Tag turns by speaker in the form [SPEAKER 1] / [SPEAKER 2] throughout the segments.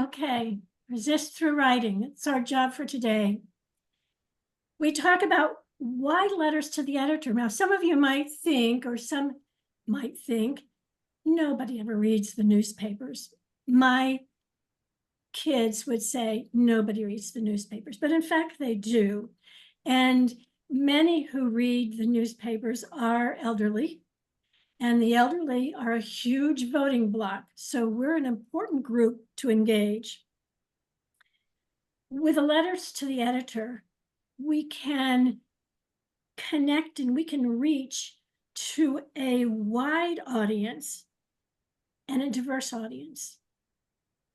[SPEAKER 1] Okay, resist through writing. It's our job for today. We talk about why letters to the editor. Now, some of you might think, or some might think, nobody ever reads the newspapers. My kids would say nobody reads the newspapers, but in fact they do. And many who read the newspapers are elderly, and the elderly are a huge voting bloc. So we're an important group to engage. With the letters to the editor, we can connect and we can reach to a wide audience and a diverse audience.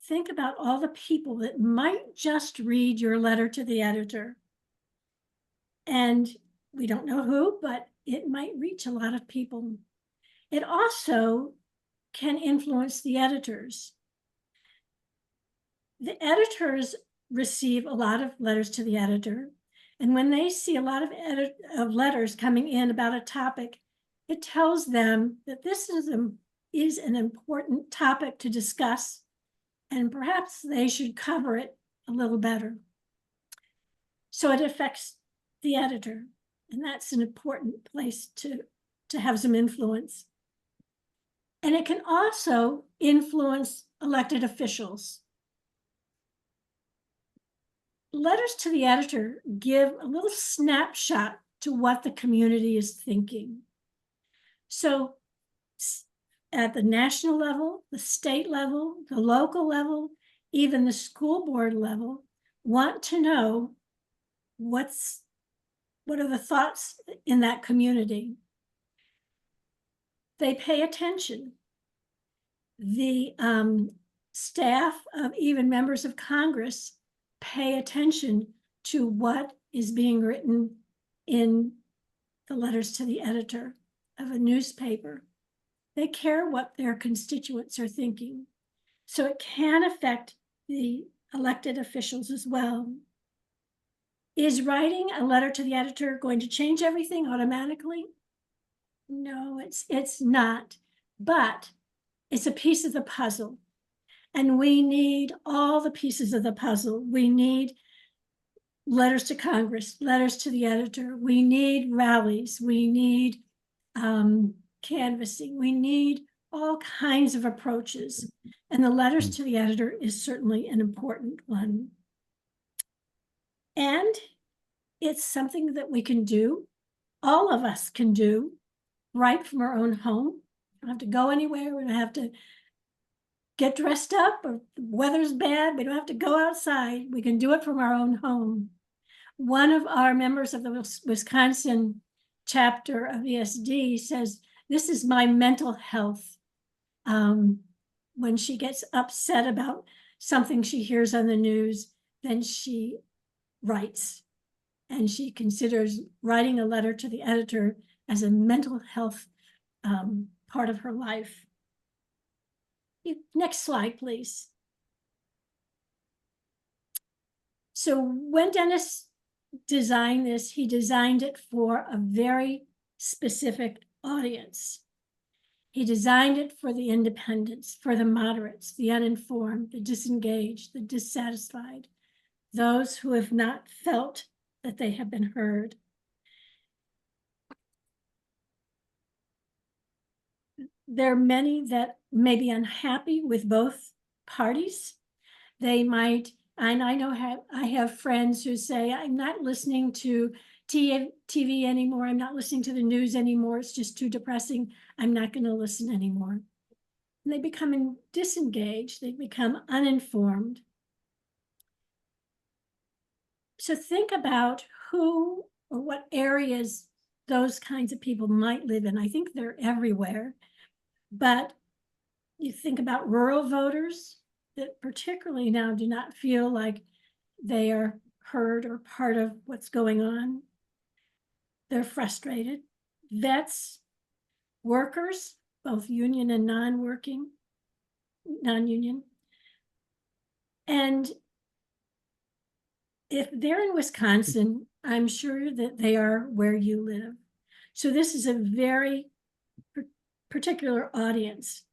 [SPEAKER 1] Think about all the people that might just read your letter to the editor. And we don't know who, but it might reach a lot of people. It also can influence the editors. The editors receive a lot of letters to the editor. And when they see a lot of letters coming in about a topic, it tells them that this is an important topic to discuss, and perhaps they should cover it a little better. So it affects the editor, and that's an important place to have some influence. And it can also influence elected officials. Letters to the editor give a little snapshot to what the community is thinking. So at the national level, the state level, the local level, even the school board level, want to know what are the thoughts in that community. They pay attention. The staff of even members of Congress pay attention to what is being written in the letters to the editor of a newspaper. They care what their constituents are thinking. So it can affect the elected officials as well. Is writing a letter to the editor going to change everything automatically? No, it's not, but it's a piece of the puzzle. And we need all the pieces of the puzzle. We need letters to Congress, letters to the editor. We need rallies. We need canvassing. We need all kinds of approaches. And the letters to the editor is certainly an important one. And it's something that we can do, all of us can do, right from our own home. We don't have to go anywhere. We don't have to get dressed up, or the weather's bad. We don't have to go outside. We can do it from our own home. One of our members of the Wisconsin chapter of ESD says, this is my mental health. When she gets upset about something she hears on the news, then she writes. And she considers writing a letter to the editor as a mental health part of her life. Next slide, please. So when Dennis designed this, he designed it for a very specific audience. He designed it for the independents, for the moderates, the uninformed, the disengaged, the dissatisfied, those who have not felt that they have been heard. There are many that may be unhappy with both parties. They might, and I know I have friends who say, I'm not listening to TV anymore. I'm not listening to the news anymore. It's just too depressing. I'm not going to listen anymore. And they become disengaged. They become uninformed. So think about who or what areas those kinds of people might live in. I think they're everywhere. But you think about rural voters that particularly now do not feel like they are heard or part of what's going on. They're frustrated. Vets, workers, both union and non-union. And if they're in Wisconsin, I'm sure that they are where you live. So this is a very particular audience.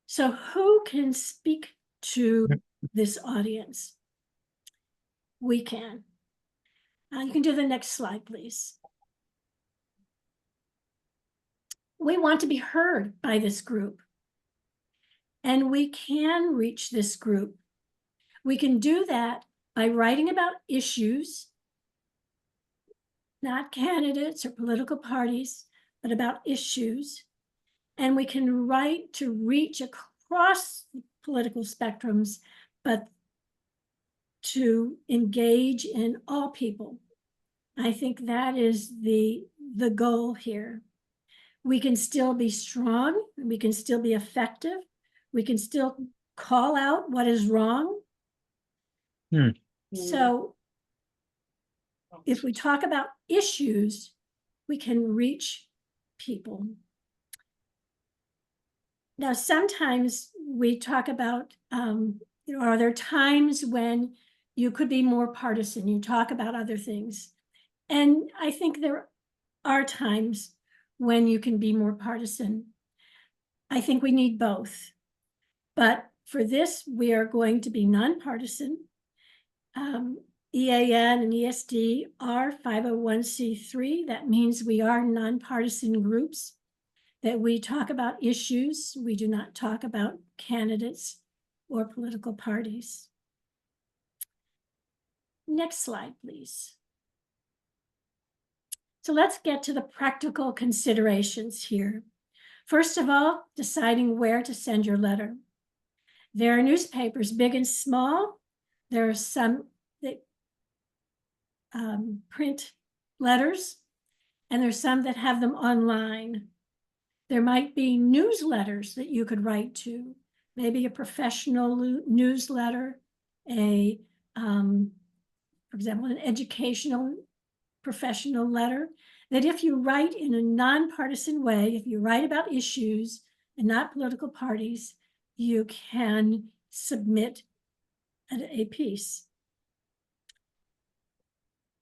[SPEAKER 1] So who can speak to this audience. We can. You can do the next slide, please. We want to be heard by this group, and we can reach this group. We can do that by writing about issues, not candidates or political parties, but about issues. And we can write to reach across political spectrums, but to engage in all people. I think that is the goal here. We can still be strong, we can still be effective, we can still call out what is wrong. So if we talk about issues, we can reach people. Now, sometimes we talk about, are there times when you could be more partisan? You talk about other things. And I think there are times when you can be more partisan. I think we need both. But for this, we are going to be nonpartisan. EAN and ESD are 501c3. That means we are nonpartisan groups, that we talk about issues. We do not talk about candidates or political parties. Next slide, please. So let's get to the practical considerations here. First of all, deciding where to send your letter. There are newspapers, big and small. There are some that print letters, and there's some that have them online. There might be newsletters that you could write to, maybe a professional newsletter, for example, an educational professional letter, that if you write in a nonpartisan way, if you write about issues and not political parties, you can submit a piece.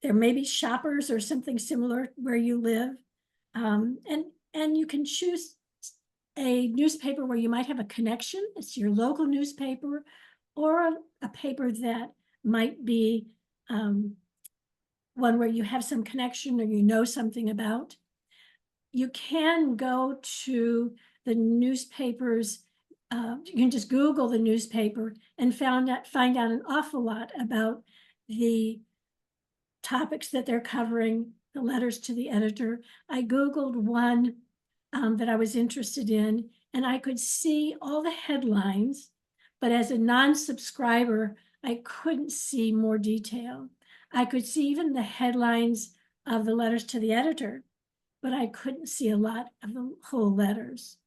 [SPEAKER 1] There may be shoppers or something similar where you live, and you can choose a newspaper where you might have a connection. It's your local newspaper, or a paper that might be one where you have some connection or you know something about. You can go to the newspapers. You can just Google the newspaper and find out an awful lot about the topics that they're covering, the letters to the editor. I Googled one that I was interested in, and I could see all the headlines, but as a non-subscriber, I couldn't see more detail. I could see even the headlines of the letters to the editor, but I couldn't see a lot of the whole letters.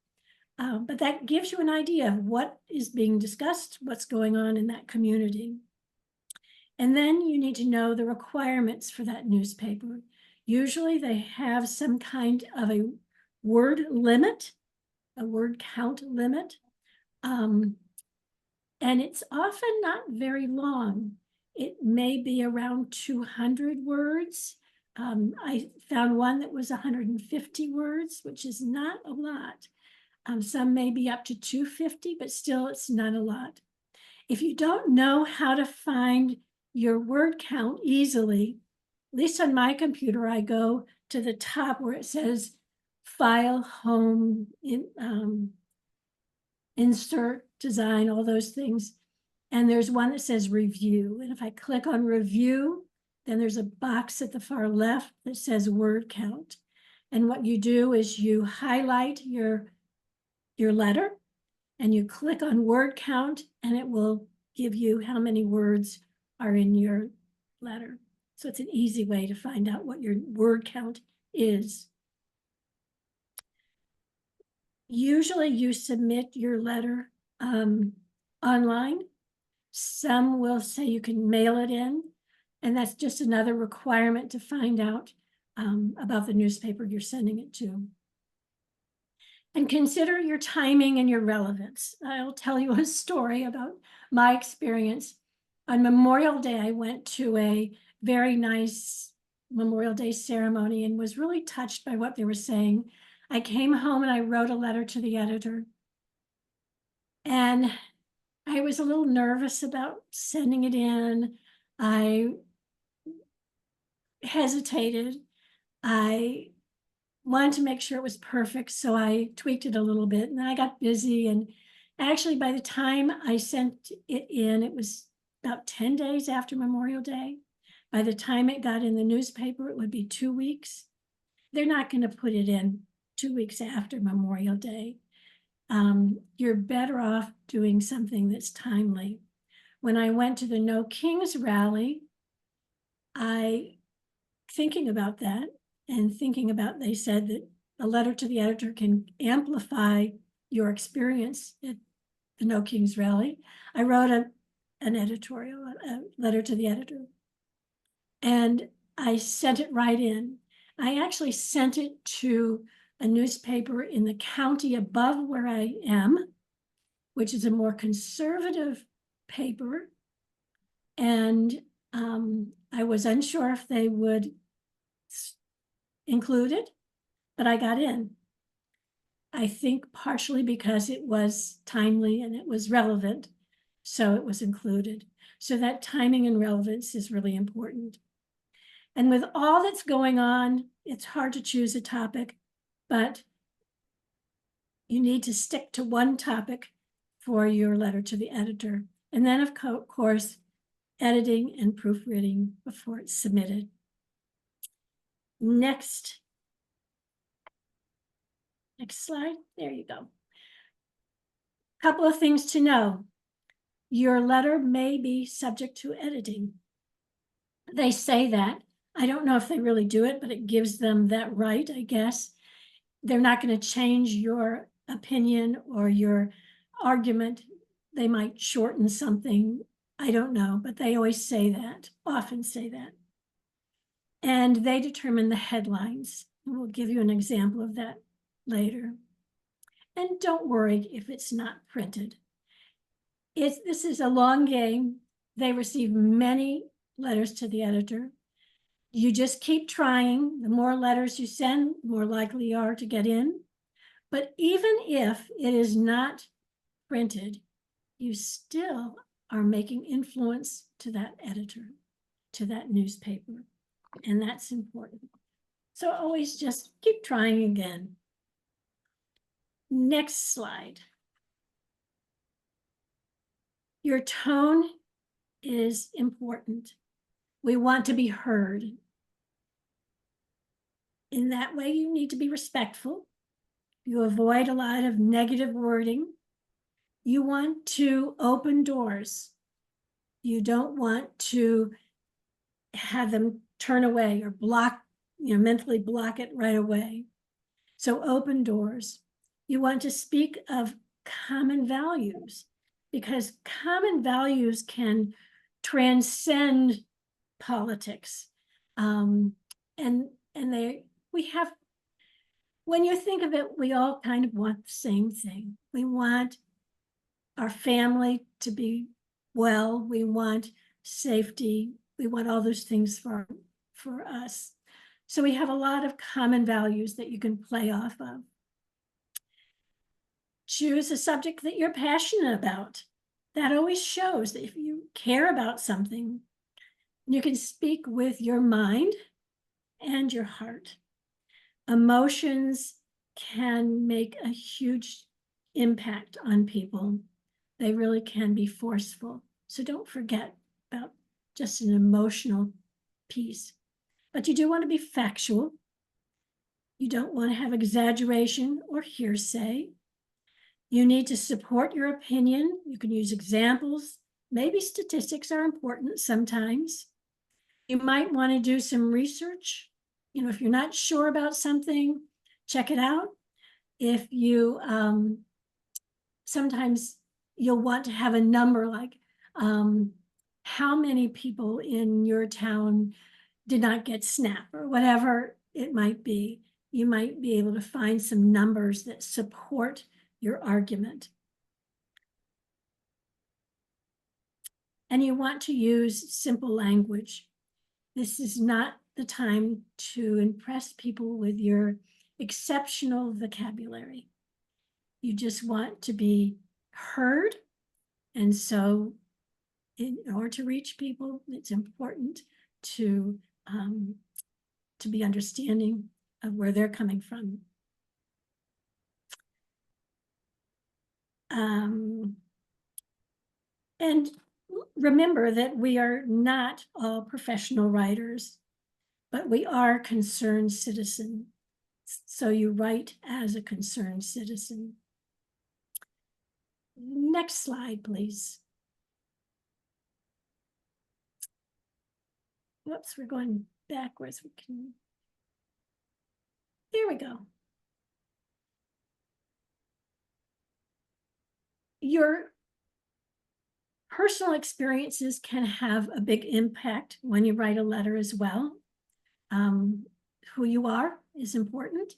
[SPEAKER 1] But that gives you an idea of what is being discussed, what's going on in that community. And then you need to know the requirements for that newspaper. Usually they have some kind of a word limit, a word count limit. And it's often not very long. It may be around 200 words. I found one that was 150 words, which is not a lot. Some may be up to 250, but still it's not a lot. If you don't know how to find your word count easily, at least on my computer, I go to the top where it says file, home, insert, design, all those things. And there's one that says review. And if I click on review, then there's a box at the far left that says word count. And what you do is you highlight your letter and you click on word count, and it will give you how many words are in your letter. So it's an easy way to find out what your word count is. Usually you submit your letter online. Some will say you can mail it in, and that's just another requirement to find out about the newspaper you're sending it to. And consider your timing and your relevance. I'll tell you a story about my experience. On Memorial Day, I went to a very nice Memorial Day ceremony and was really touched by what they were saying. I came home and I wrote a letter to the editor. And I I was a little nervous about sending it in. I hesitated. I wanted to make sure it was perfect, so I tweaked it a little bit, and then I got busy. And actually, by the time I sent it in, it was about 10 days after Memorial Day. By the time it got in the newspaper, it would be 2 weeks. They're not going to put it in 2 weeks after Memorial Day. You're better off doing something that's timely. When I went to the No Kings rally, thinking about that and thinking about, they said that a letter to the editor can amplify your experience at the No Kings rally. I wrote an editorial, a letter to the editor, and I sent it right in. I actually sent it to a newspaper in the county above where I am, which is a more conservative paper. And I was unsure if they would include it, but I got in. I think partially because it was timely and it was relevant, so it was included. So that timing and relevance is really important. And with all that's going on, it's hard to choose a topic, but you need to stick to one topic for your letter to the editor. And then, of course, editing and proofreading before it's submitted. Next slide. There you go. Couple of things to know. Your letter may be subject to editing. They say that. I don't know if they really do it, but it gives them that right, I guess. They're not going to change your opinion or your argument. They might shorten something. I don't know, but they always say that, often say that. And they determine the headlines. We'll give you an example of that later. And don't worry if it's not printed. This is a long game. They receive many letters to the editor. You just keep trying. The more letters you send, the more likely you are to get in. But even if it is not printed, you still are making influence to that editor, to that newspaper, and that's important. So always just keep trying again. Next slide. Your tone is important. We want to be heard. In that way, you need to be respectful. You avoid a lot of negative wording. You want to open doors. You don't want to have them turn away or block, mentally block it right away. So open doors. You want to speak of common values, because common values can transcend politics. When you think of it, we all kind of want the same thing. We want our family to be well. We want safety. We want all those things for us. So we have a lot of common values that you can play off of. Choose a subject that you're passionate about. That always shows that if you care about something, you can speak with your mind and your heart. Emotions can make a huge impact on people. They really can be forceful. So don't forget about just an emotional piece. But you do want to be factual. You don't want to have exaggeration or hearsay. You need to support your opinion. You can use examples. Maybe statistics are important sometimes. You might want to do some research. If you're not sure about something, check it out. If you, sometimes you'll want to have a number like how many people in your town did not get SNAP or whatever it might be. You might be able to find some numbers that support your argument. And you want to use simple language. This is not the time to impress people with your exceptional vocabulary. You just want to be heard And so in order to reach people, it's important to be understanding of where they're coming from. And remember that we are not all professional writers, but we are concerned citizens. So you write as a concerned citizen. Next slide, please. Whoops, we're going backwards. There we go. Your personal experiences can have a big impact when you write a letter as well. Who you are is important.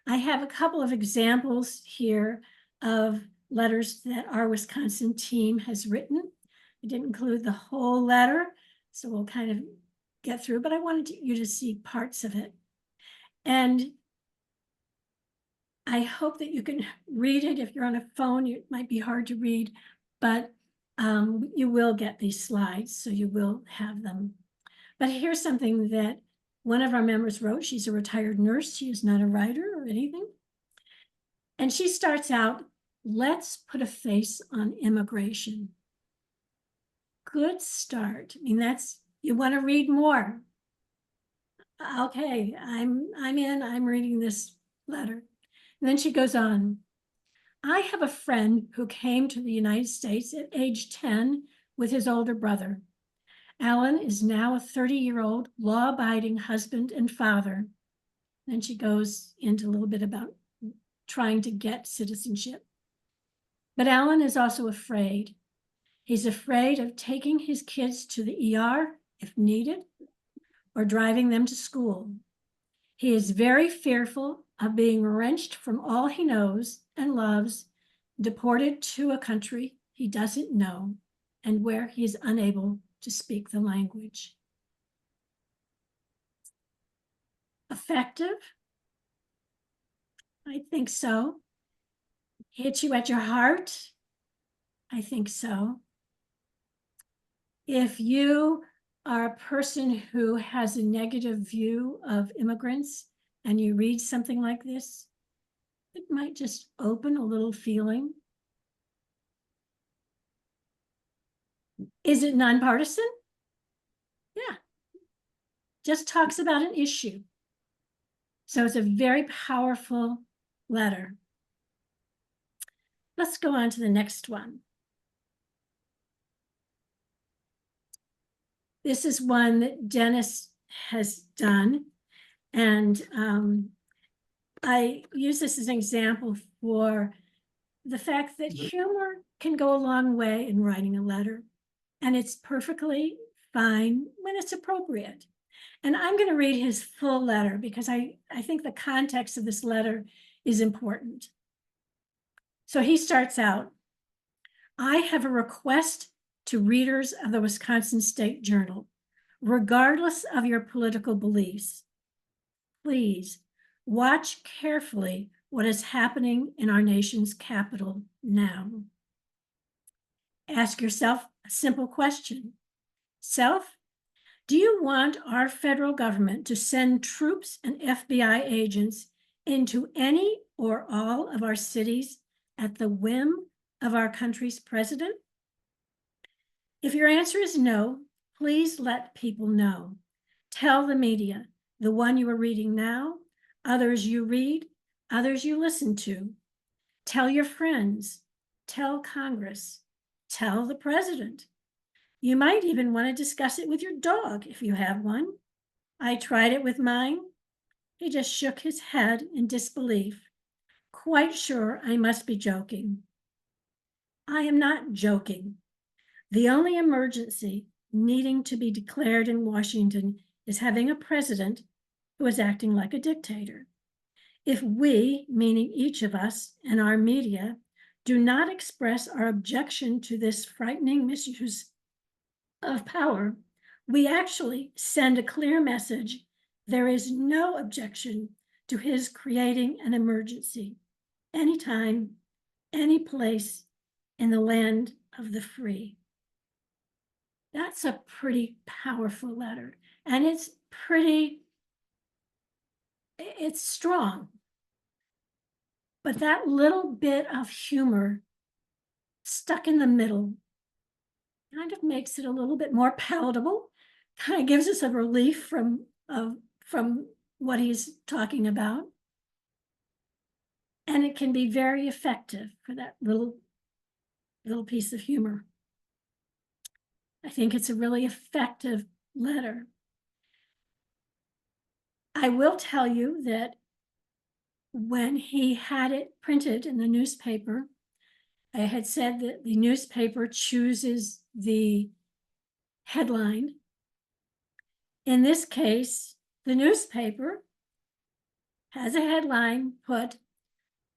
[SPEAKER 1] I have a couple of examples here of letters that our Wisconsin team has written. I didn't include the whole letter, so we'll kind of get through, but I wanted you to see parts of it. And I hope that you can read it. If you're on a phone, it might be hard to read, but you will get these slides, so you will have them. But here's something that one of our members wrote. She's a retired nurse. She is not a writer or anything. And she starts out, let's put a face on immigration. Good start. I mean, that's, you want to read more. Okay, I'm reading this letter. And then she goes on, I have a friend who came to the United States at age 10 with his older brother. Alan is now a 30-year-old law-abiding husband and father. Then she goes into a little bit about trying to get citizenship. But Alan is also afraid. He's afraid of taking his kids to the ER if needed, or driving them to school. He is very fearful of being wrenched from all he knows and loves, deported to a country he doesn't know, and where he is unable to speak the language. Effective? I think so. Hit you at your heart? I think so. If you are a person who has a negative view of immigrants and you read something like this, it might just open a little feeling. Is it nonpartisan? Yeah. Just talks about an issue. So it's a very powerful letter. Let's go on to the next one. This is one that Dennis has done. And I use this as an example for the fact that humor can go a long way in writing a letter. And it's perfectly fine when it's appropriate. And I'm going to read his full letter because I think the context of this letter is important. So he starts out, I have a request to readers of the Wisconsin State Journal, regardless of your political beliefs. Please watch carefully what is happening in our nation's capital now. Ask yourself a simple question. Self, do you want our federal government to send troops and FBI agents into any or all of our cities at the whim of our country's president? If your answer is no, please let people know. Tell the media, the one you are reading now, others you read, others you listen to. Tell your friends, tell Congress, tell the president. You might even want to discuss it with your dog if you have one. I tried it with mine. He just shook his head in disbelief, quite sure I must be joking. I am not joking. The only emergency needing to be declared in Washington is having a president who is acting like a dictator. If we, meaning each of us and our media, do not express our objection to this frightening misuse of power, we actually send a clear message. There is no objection to his creating an emergency anytime, any place in the land of the free. That's a pretty powerful letter, and it's strong. But that little bit of humor stuck in the middle kind of makes it a little bit more palatable, kind of gives us a relief from what he's talking about. And it can be very effective for that little piece of humor. I think it's a really effective letter. I will tell you that when he had it printed in the newspaper, I had said that the newspaper chooses the headline. In this case, the newspaper has a headline put,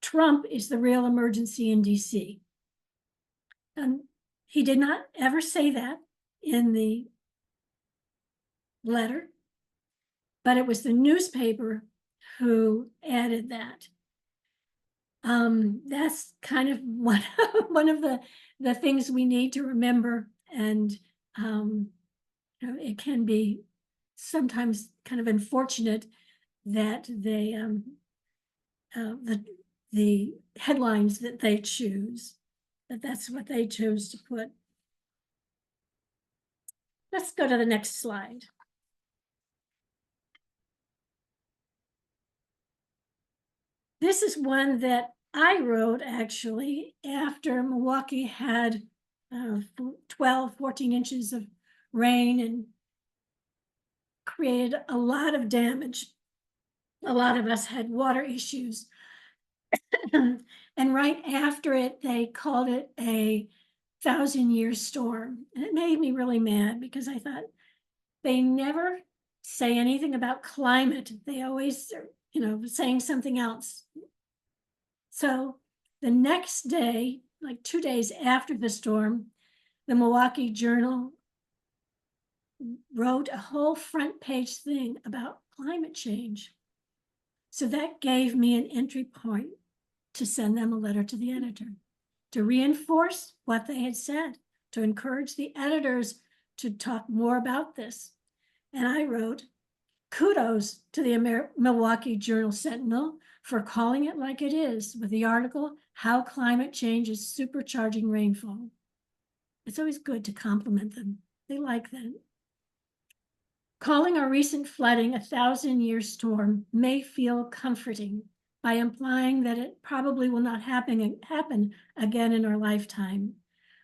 [SPEAKER 1] "Trump is the real emergency in DC." And he did not ever say that in the letter, but it was the newspaper who added that. That's kind of one of the things we need to remember, and you know, it can be sometimes kind of unfortunate that they the headlines that they choose, that's what they chose to put. Let's go to the next slide. This is one that I wrote actually after Milwaukee had 12, 14 inches of rain and created a lot of damage. A lot of us had water issues. And right after it, they called it a 1,000-year storm. And it made me really mad because I thought they never say anything about climate. They always are, you know, saying something else. So the next day, like 2 days after the storm, the Milwaukee Journal wrote a whole front page thing about climate change. So that gave me an entry point to send them a letter to the editor, to reinforce what they had said, to encourage the editors to talk more about this. And I wrote, "Kudos to the Milwaukee Journal Sentinel for calling it like it is with the article, 'How Climate Change is Supercharging Rainfall.'" It's always good to compliment them. They like that. Calling our recent flooding a 1,000-year storm may feel comforting by implying that it probably will not happen again in our lifetime.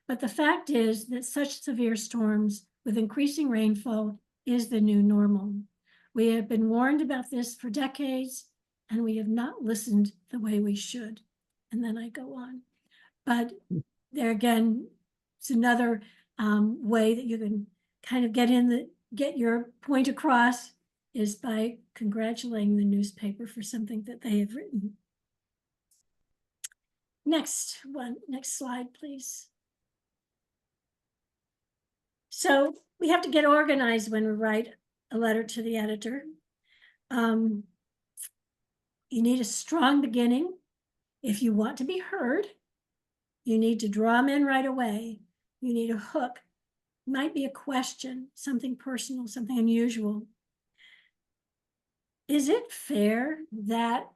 [SPEAKER 1] But the fact is that such severe storms with increasing rainfall is the new normal. We have been warned about this for decades, and we have not listened the way we should. And then I go on. But there again, it's another way that you can kind of get your point across, is by congratulating the newspaper for something that they have written. Next slide, please. So we have to get organized when we write a letter to the editor. You need a strong beginning. If you want to be heard, you need to draw them in right away. You need a hook. It might be a question, something personal, something unusual. Is it fair that,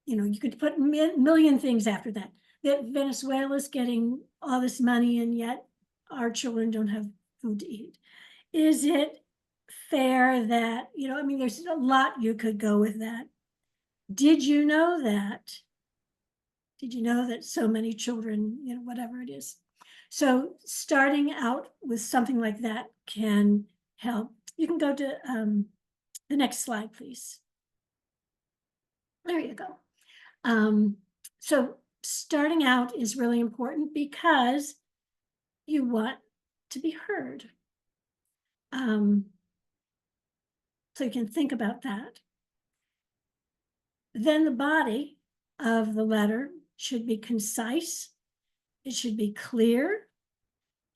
[SPEAKER 1] you know, you could put a million things after that Venezuela's getting all this money and yet our children don't have food to eat? Is it fair that, you know, I mean, there's a lot you could go with that. Did you know that? Did you know that so many children, you know, whatever it is? So starting out with something like that can help. You can go to the next slide, please. There you go. So starting out is really important because you want to be heard. So you can think about that. Then the body of the letter should be concise, it should be clear,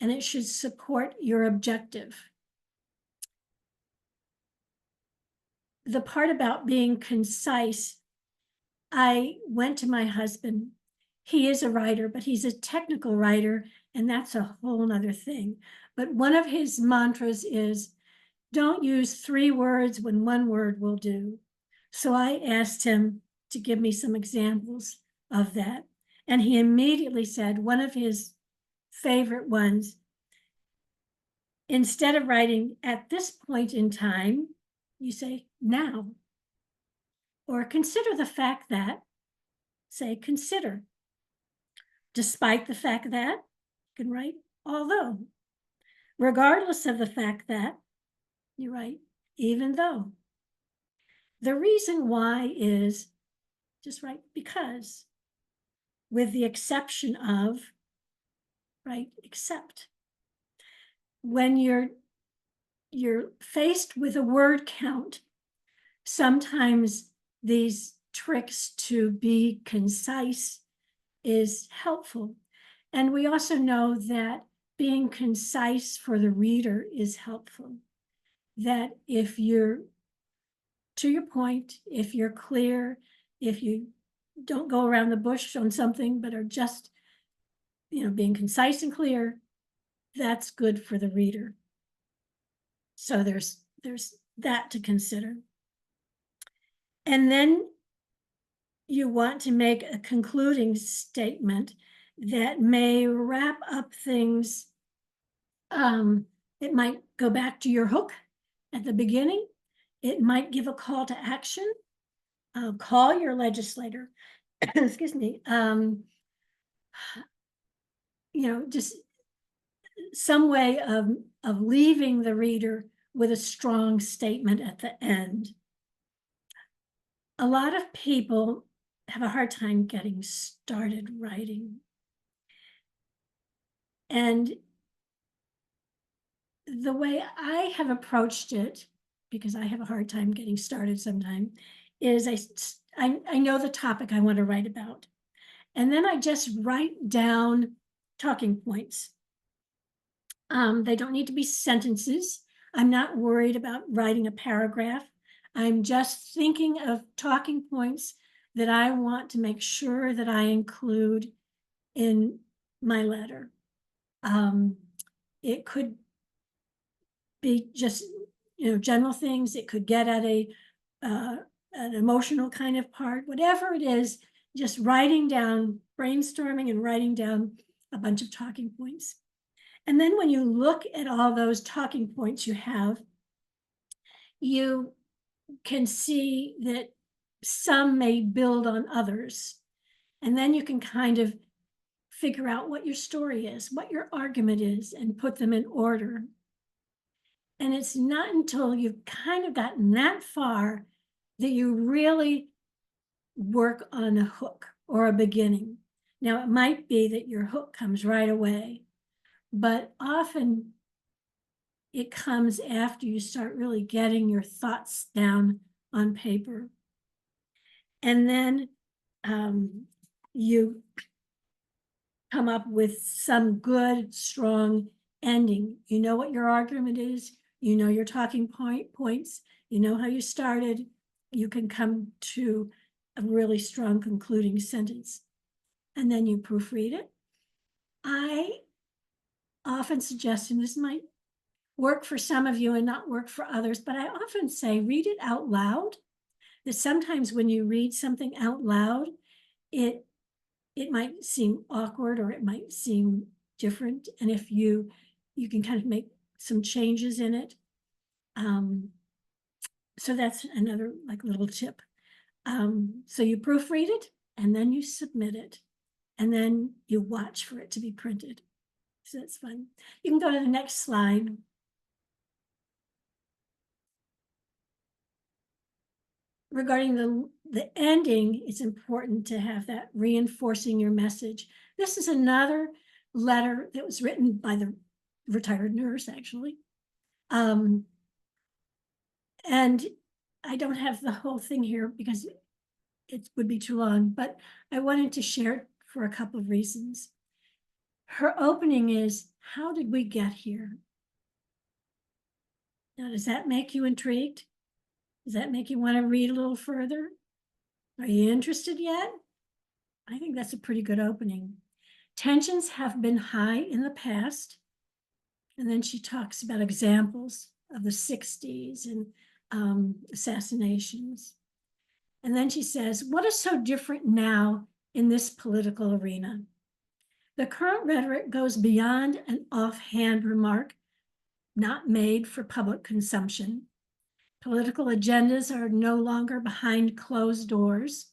[SPEAKER 1] and it should support your objective. The part about being concise, I went to my husband. he is a writer, but he's a technical writer, and that's a whole nother thing. But one of his mantras is, don't use 3 words when 1 word will do. So I asked him to give me some examples of that. And he immediately said one of his favorite ones, instead of writing at this point in time, you say now. Or consider the fact that, say consider. Despite the fact that, you can write although. Regardless of the fact that, you write even though. The reason why is just write because, with the exception of, right, except. When you're faced with a word count, sometimes these tricks to be concise is helpful. And we also know that being concise for the reader is helpful. That if you're to your point, if you're clear, if you don't go around the bush on something, but are just, being concise and clear, that's good for the reader. So there's that to consider. And then you want to make a concluding statement that may wrap up things. It might go back to your hook at the beginning. It might give a call to action. Call your legislator. Excuse me. Just some way of leaving the reader with a strong statement at the end. A lot of people have a hard time getting started writing. And the way I have approached it, because I have a hard time getting started sometimes, is I know the topic I want to write about. And then I just write down talking points. They don't need to be sentences. I'm not worried about writing a paragraph. I'm just thinking of talking points that I want to make sure that I include in my letter. It could be just, general things. It could get at an emotional kind of part, whatever it is, just writing down, brainstorming and writing down a bunch of talking points. And then when you look at all those talking points you have, you can see that some may build on others. And then you can kind of figure out what your story is, what your argument is, and put them in order. And it's not until you've kind of gotten that far that you really work on a hook or a beginning. Now, it might be that your hook comes right away, but often it comes after you start really getting your thoughts down on paper. And then you come up with some good, strong ending. You know what your argument is, you know your talking points, you know how you started, you can come to a really strong concluding sentence. And then you proofread it. I often suggest, and this might work for some of you and not work for others, but I often say read it out loud. That sometimes when you read something out loud, it might seem awkward or it might seem different. And if you can kind of make some changes in it. So that's another little tip. So you proofread it and then you submit it and then you watch for it to be printed. So that's fun. You can go to the next slide. Regarding the ending, it's important to have that reinforcing your message. This is another letter that was written by the retired nurse, actually. And I don't have the whole thing here because it would be too long, but I wanted to share it for a couple of reasons. Her opening is, how did we get here? Now, does that make you intrigued? Does that make you want to read a little further? Are you interested yet? I think that's a pretty good opening. Tensions have been high in the past. And then she talks about examples of the 60s and assassinations. And then she says, what is so different now in this political arena? The current rhetoric goes beyond an offhand remark not made for public consumption. Political agendas are no longer behind closed doors.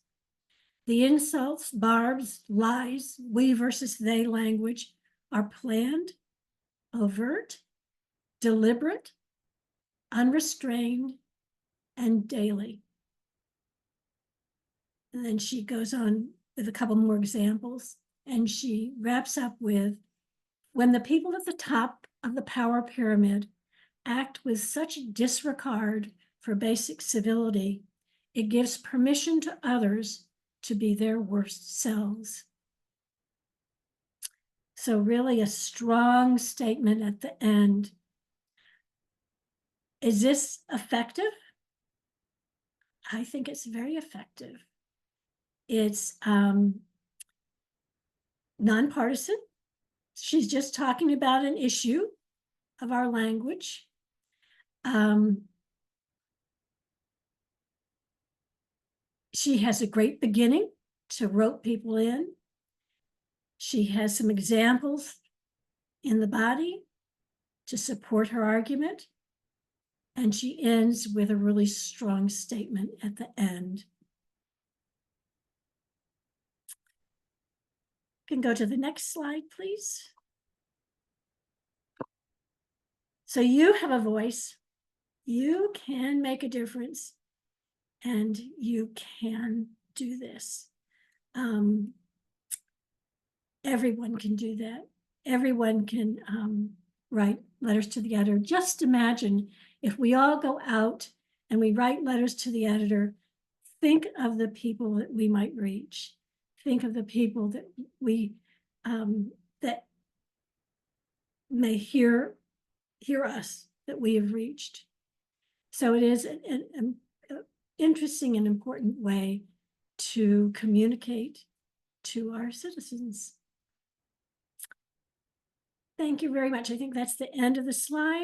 [SPEAKER 1] The insults, barbs, lies, we versus they language are planned, overt, deliberate, unrestrained, and daily. And then she goes on with a couple more examples, and she wraps up with, when the people at the top of the power pyramid act with such disregard for basic civility, it gives permission to others to be their worst selves. So really a strong statement at the end. Is this effective? I think it's very effective. It's nonpartisan. She's just talking about an issue of our language. She has a great beginning to rope people in. She has some examples in the body to support her argument. And she ends with a really strong statement at the end. Can go to the next slide, please. So you have a voice. You can make a difference, and you can do this. Everyone can do that. Everyone can write letters to the editor. Just imagine if we all go out and we write letters to the editor, think of the people that we might reach. Think of the people that we that may hear us, that we have reached. So it is an interesting and important way to communicate to our citizens. Thank you very much. I think that's the end of the slide.